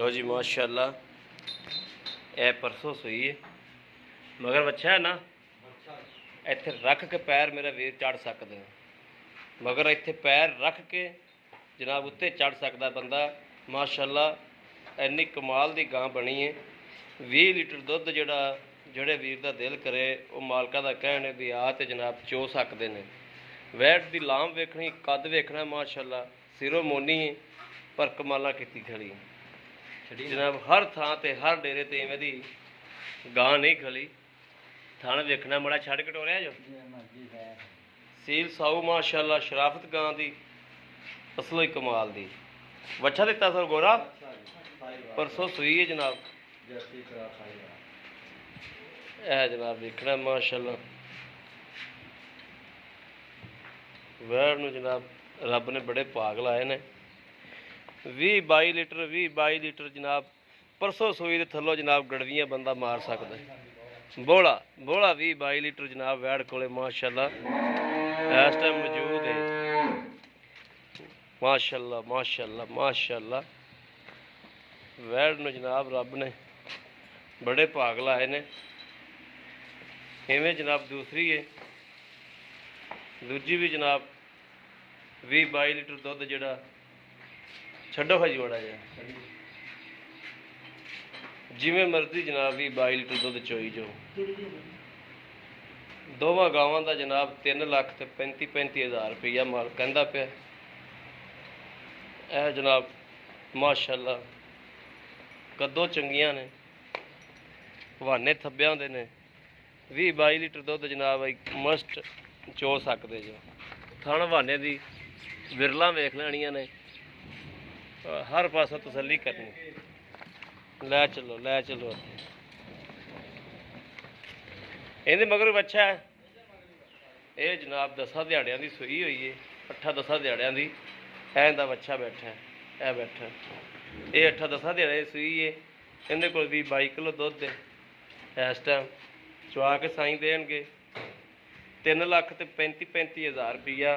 लो जी माशाल्लाह, ए परसों सूई है मगर बच्चा है ना, इत्थे रख के पैर मेरा वीर चढ़ सकते हैं, मगर इत्थे पैर रख के जनाब उत्ते चढ़ सकता बंदा। माशाल्लाह इन्नी कमाल की गां बनी है। 20 लीटर दुध जोड़ा जोड़े वीर का दिल करे वो मालका का कहने भी आ तो जनाब चो सकते हैं। वैट की लाम वेखनी, कद वेखना, माशाल्लाह सिरों मोनी है पर कमाल की खड़ी जनाब। हर थां ते हर डेरे ते इवें दी गां नहीं खली। थण वेखना बड़ा छड़ कटोरिया जो सील साऊ माशाल्लाह, शराफत गां दी असलो ही कमाल दी। वच्छा दिता सर गोरा परसों सूई है जनाब। ए जनाब वेखना माशाल्लाह, वैड़ नूं जनाब रब ने बड़े भाग लाए ने। 20-22 लीटर 20-22 लीटर जनाब परसों सूई दे थल्लों जनाब गड़वियां बंदा मार सकता है। बोला बोला 20-22 लीटर जनाब वैड़ कोले माशाल्लाह इस टाइम मौजूद है। माशाल्लाह माशाल्लाह माशाल्लाह वैड़ नूं जनाब रब ने बड़े भाग लाए ने। इवें जनाब दूसरी है, दूजी भी जनाब 20-22 लीटर दुध जोड़ा छड्डो भाई जोड़ा जा जिमें मर्जी जनाब 20-22 लीटर दुध चोई जो। दोवां गावां का जनाब 3 लाख ते 35 हज़ार रुपया माल कहता पिया। यह जनाब माशाल्लाह कदों चंगियां ने, हवाने थब्बियां दे ने। 20-22 लीटर दुध जनाब मस्ट चो सकते जो। थण हवाने की विरला वेख लैनियां ने, हर पासों तसल्ली करनी। लै चलो इहदे मगर बच्चा है ये जनाब 10 दिहाड़ियां की सूई हुई है। 8-10 दिहाड़ियां की इंदा बच्चा बैठा है, यह बैठा ये 8-10 दिहाड़ियां की सूई है। इहदे कोल 20-22 किलो दुध है। इस टाइम चुआ के साई देणगे 3 लाख ते 35 हज़ार रुपया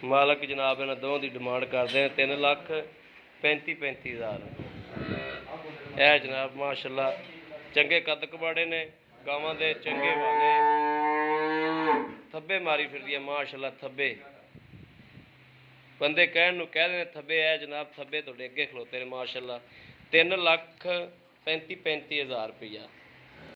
मालक जनाब इन्होंने दोनों की डिमांड करते हैं। 3 लाख 35 हज़ार। यह जनाब माशाल्लाह चंगे कद कबाड़े ने, गावां दे चंगे वाले थब्बे मारी फिरदी माशाल्लाह। थब्बे बंदे कहण नूं कह देने थब्बे, है जनाब थब्बे तुहाडे अगे खलोते ने माशाल्लाह। 3 लाख 35 हज़ार रुपया।